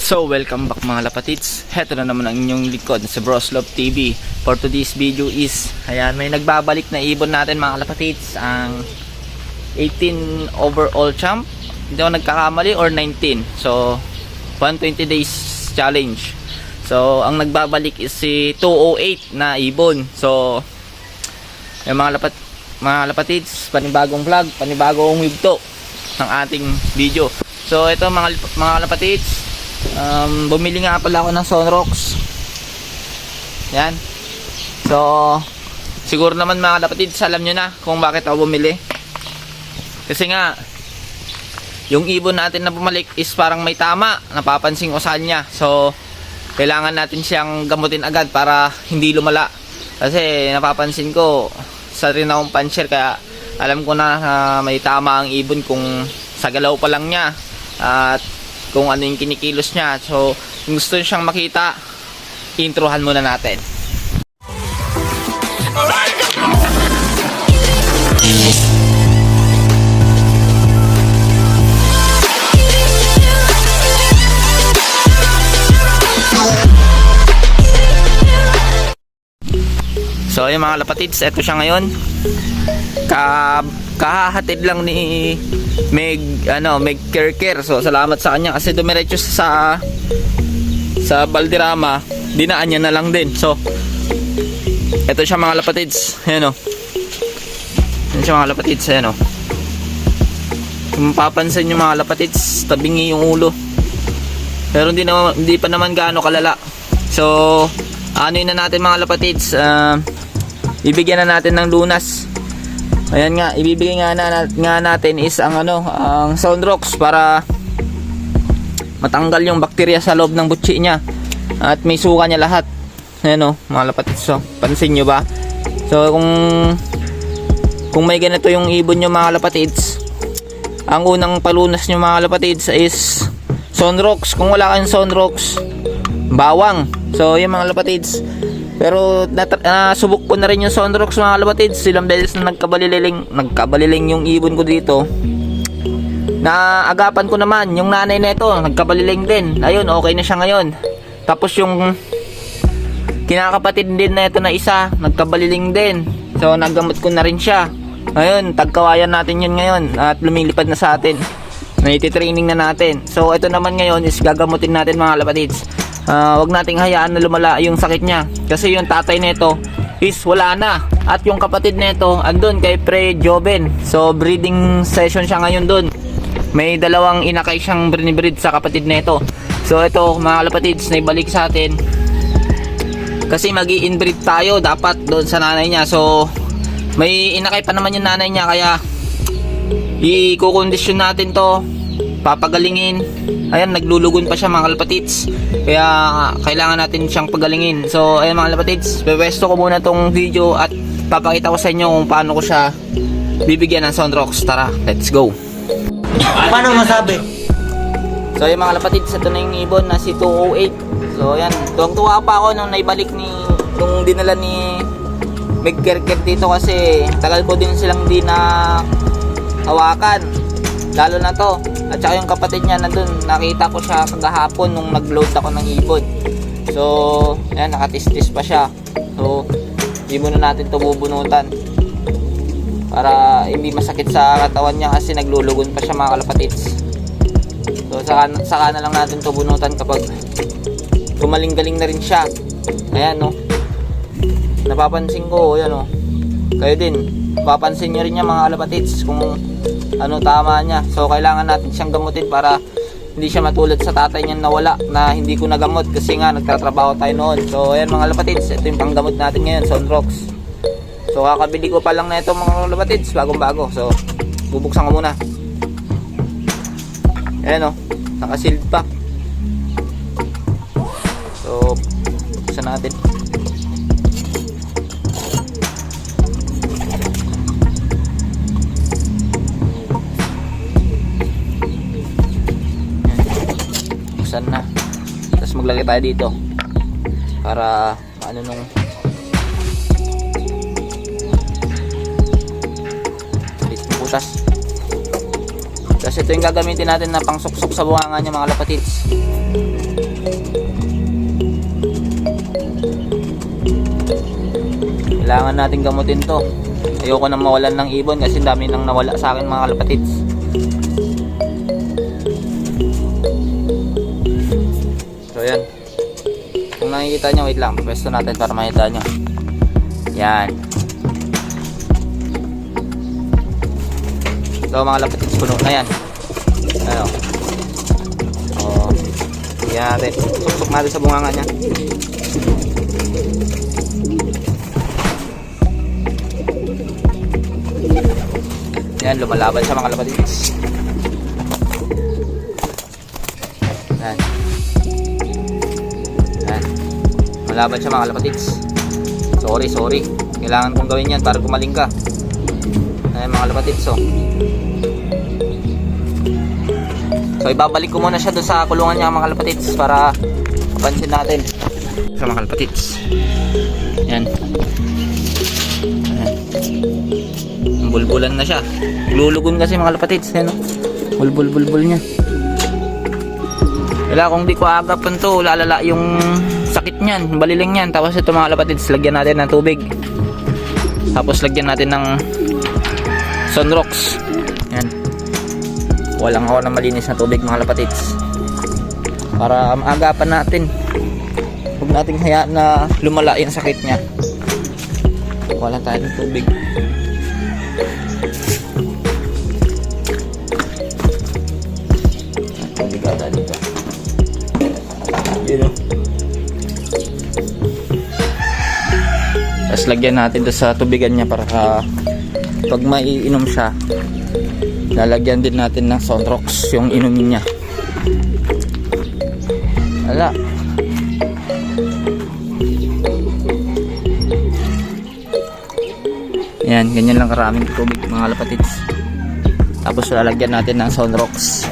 So welcome back mga lapatids. Heto na naman ang inyong likod sa Broslov TV. For today's video is, ayan, may nagbabalik na ibon natin mga lapatids. Ang 18 overall champ, hindi ako nagkakamali, or 19. So 120 days challenge. So ang nagbabalik is si 208 na ibon. So yung mga lapatids, panibagong vlog, panibagong yugto ng ating video. So ito mga lapatids, bumili nga pala ako ng Sonrox. Yan. So siguro naman mga lapatids, alam nyo na kung bakit ako bumili. Kasi nga yung ibon natin na bumalik is parang may tama, napapansin ko sa kanya. So kailangan natin siyang gamutin agad para hindi lumala. Kasi napapansin ko sa rin akong puncher, kaya alam ko na may tama ang ibon kung sa galaw pa lang niya at kung ano yung kinikilos niya. So kung gusto nyo siyang makita, introhan muna natin. So yung mga lapatids, eto siya ngayon. Kahahatid lang ni Meg Kerker. So salamat sa kanya kasi dumiretso sa Balderrama, dinaan niya na lang din. So eto siya mga lapatids. Ayan o. Ayan siya mga lapatids. Ayan o. Kung papansin nyo mga lapatids, tabingi yung ulo. Pero hindi pa naman gaano kalala. So ano yun na natin mga lapatids, ibigyan na natin ng lunas. Ayan nga, ibibigay nga natin is ang ang Sonrox para matanggal yung bakterya sa loob ng butsi niya at may suka niya lahat. Ayan o mga lapatids, so pansin nyo ba? So kung may ganito yung ibon nyo mga lapatids, ang unang palunas nyo mga lapatids is Sonrox. Kung wala kayong Sonrox, bawang. So yung mga lapatids, pero subok ko na rin yung Sonrox mga lapatids. Ilang beses na nagkabaliling yung ibon ko dito. Naagapan ko naman yung nanay nito, nagkabaliling din. Ayun, okay na siya ngayon. Tapos yung kinakapatid din na ito na isa, nagkabaliling din. So nagamot ko na rin siya. Ayun, tagkawayan natin yun ngayon at lumilipad na sa atin. Naiti-training na natin. So ito naman ngayon is gagamutin natin mga lapatids. Wag nating hayaan na lumala yung sakit niya kasi yung tatay nito is wala na at yung kapatid nito andun kay Pre Joven. So breeding session siya ngayon dun. May dalawang inakay siyang breed sa kapatid nito. So ito mga lapatids, naibalik sa atin kasi magi-inbreed tayo dapat doon sa nanay niya. So may inakay pa naman yung nanay niya, kaya i-kondisyon natin to, papagalingin. Ayan, naglulugon pa siya mga kalapatids, kaya kailangan natin siyang pagalingin. So ayan mga kalapatids, bebesto ko muna tong video at papakita ko sa inyo kung paano ko siya bibigyan ng Sonrox. Tara, let's go. Paano masabi? So ayan mga kalapatids, ito na yung ibon na si 208. So ayan, tuwang-tuwa pa ako nung naibalik nung dinala ni Meg Kerker dito, kasi tagal ko din silang di na hawakan, lalo na to. At saka yung kapatid niya nandun, nakita ko siya kagahapon nung nag-load ako ng ibon. So ayan, nakatistis pa siya. So hindi muna natin ito bubunutan para hindi masakit sa katawan niya kasi naglulugon pa siya mga kalapatids. So saka na lang natin ito bunutan kapag gumaling-galing na rin siya. Ayan no, napapansin ko, ayan no, kayo din papansin nyo rin niya mga kalapatids kung ano tama niya. So kailangan natin siyang gamutin para hindi siya matulad sa tatay niya nawala na hindi ko nagamot kasi nga nagtatrabaho tayo noon. So ayan mga kalapatids, ito yung panggamot natin ngayon, Sonrox. So kakabili ko pa lang na ito mga kalapatids, bagong bago. So bubuksan ko muna. Ayan o, nakasealed pa. So buksan natin. Na. Tapos maglagay tayo dito para ano nung butas. Kasi ito yung gagamitin natin na pangsuksok sa bunganga niya mga lapatids. Kailangan natin gamutin to. Ayoko nang mawalan ng ibon kasi dami nang nawala sa akin mga kalapatids. So yan. Kung nakikita nyo, wait lang, pwesto natin para makita nyo. Yan. So mga kalapatids, puno na yan. Ano? O, yan natin. Susok natin sa bunganga nya. Yan, lumalaban siya mga kalapatids. Yan. Yan. Malaban siya mga kalapatids. Sorry. Kailangan kong gawin yan para gumaling ka. Ayan mga kalapatids. So ibabalik ko muna siya doon sa kulungan niya mga kalapatids para mapansin natin. Sa mga kalapatids. Yan. Bulbulan na siya. Lulugon kasi mga kalapatids. Yan, bulbul niya. Wala, kung di ko agapan to, lalala yung sakit niyan, baliling niyan. Tapos ito mga kalapatids, lagyan natin ng tubig. Tapos lagyan natin ng Sunrox. Yan. Walang ako na malinis na tubig mga kalapatids. Para maagapan natin. Huwag nating hayaan na lumala yung sakit niya. Wala tayo ng tubig. Tubigata dito. Yun o. Tapos lagyan natin doon sa tubigan niya para pag maiinom siya, lalagyan din natin ng Sunrox yung inumin niya. Wala. Yan, ganyan lang karaming tubig mga kalapatids. Tapos lalagyan natin ng Sunrox.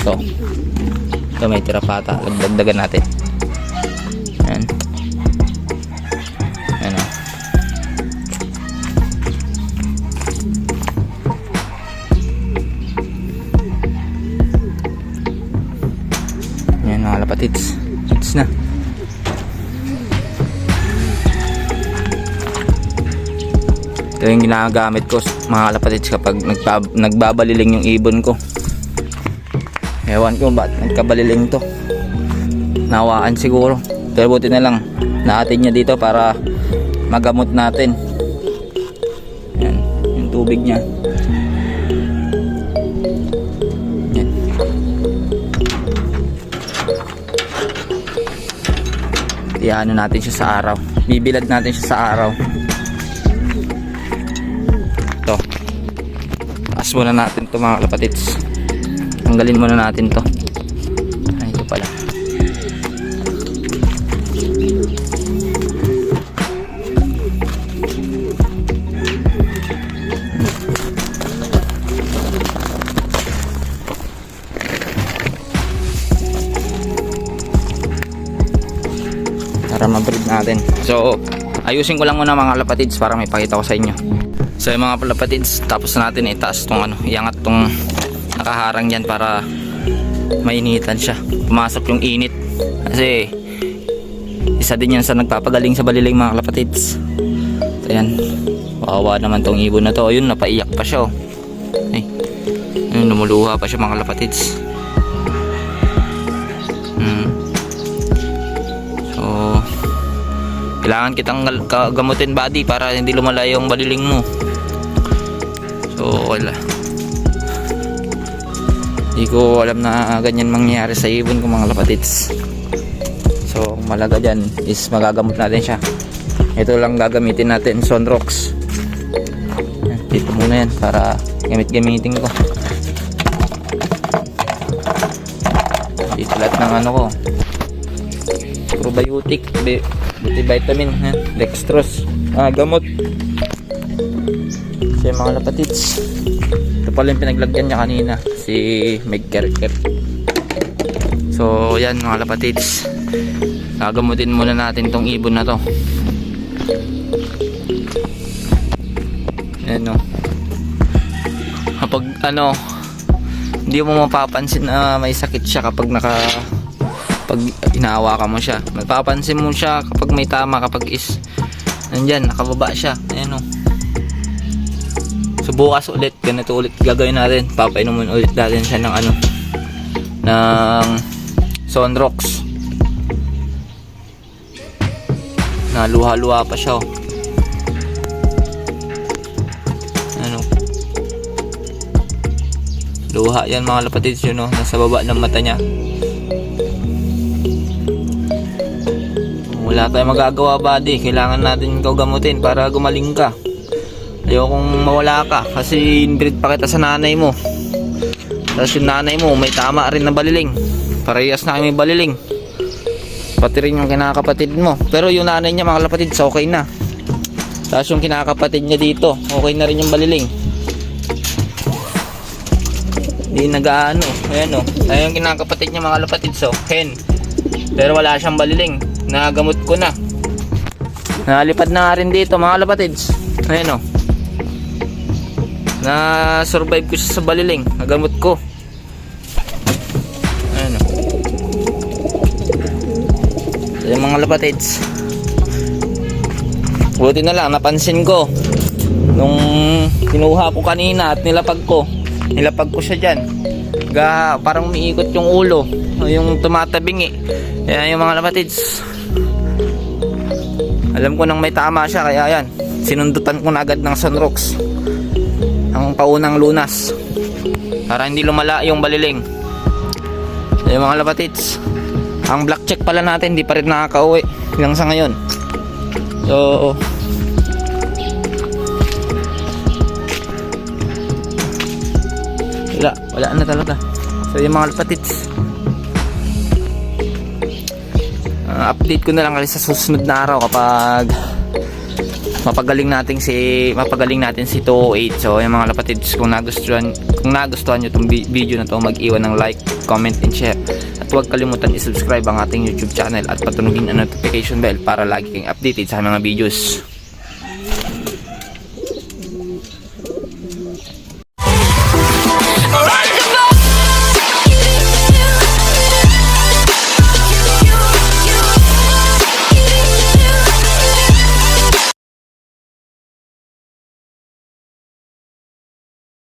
So, ito may tira pa ata. Dagdagan natin. Yan. Yan o. Yan mga kalapatids. It's na. Ito yung ginagamit ko mga kalapatids kapag nagbabaliling yung ibon ko. Ewan ko ba't nagkabaliling to. Nawaan siguro. Pero buti na lang naatin niya dito para magamot natin. Yan, yung tubig niya. Yan. Iyaano natin siya sa araw. Bibilad natin siya sa araw. Ito. Taas muna natin ito mga kalapatids. Tanggalin muna natin to. Ay, ito pala. Para ma-breed natin. So, ayusin ko lang muna mga kalapatids para may pakita ko sa inyo. So, yung mga kalapatids, tapos natin itaas tong iangat tong nakaharang yan para mainitan siya, pumasok yung init kasi isa din yan sa nagpapagaling sa baliling mga kalapatids. So yan, wawa naman tong ibon na to. Ayun, napaiyak pa siya oh. Ay, ayun, lumuluha pa siya mga kalapatids. So kailangan kitang gamutin body para hindi lumala yung baliling mo. So wala, hindi ko alam na ganyan mangyayari sa ibon ko mga kalapatids. So malaga dyan is magagamot natin siya. Ito lang gagamitin natin, Sunrox. Dito muna yan para gamitin ko. Dito lahat ng ano ko, probiotic, multivitamin, dextrose, gamot. So mga kalapatids, ito pala yung pinaglagyan niya kanina, si Megkerker. So yan mga kalapatids, gagamutin muna natin tong ibon na to. Ano, kapag ano, hindi mo mapapansin na may sakit siya kapag pag inahawakan mo siya. Mapapansin mo siya kapag may tama, kapag is Nandyan, nakababa siya. Ayan o. So bukas ulit, ganito ulit gagawin natin. Papainumin ulit natin siya ng ano, ng Sunrox. Na luha-luha pa siya. Ano? Luha yan mga lapatids yun, no? Nasa baba ng mata niya. Wala tayong magagawa, buddy. Kailangan natin ikaw gamutin para gumaling ka. Ayokong mawala ka kasi inbreed pa kita sa nanay mo. Tapos yung nanay mo may tama rin na baliling. Parehas na kami baliling. Pati rin yung kinakapatid mo. Pero yung nanay niya mga lapatids okay na. Tapos yung kinakapatid niya dito okay na rin yung baliling. Hindi nag-ano. Ayan o. Ayan yung kinakapatid niya mga lapatids o. Hen. Pero wala siyang baliling. Nagamot ko na. Nalipad na nga rin dito mga lapatids. Ayan o. Na-survive ko siya sa baliling. Nagamot ko. Ayan o. Ayan mga lapatids. Buti na lang napansin ko nung kinuha ko kanina at nilapag ko siya dyan. Parang umiikot yung ulo, yung tumatabingi. Ayan yung mga lapatids. Alam ko nang may tama siya, kaya yan sinundutan ko na agad ng Sunrox ang paunang lunas para hindi lumala yung baliling. Ayan mga lapatids. Ang black check pala natin hindi pa rin nakakauwi hanggang sa ngayon. So wala na talaga. So yung mga lapatids, update ko na lang kasi sa susunod na araw kapag mapagaling natin si 208. So yung mga lapatids, kung nagustuhan nyo itong video na to, mag-iwan ng like, comment and share. At huwag kalimutan i-subscribe ang ating YouTube channel at patunugin ang notification bell para lagi kang updated sa mga videos.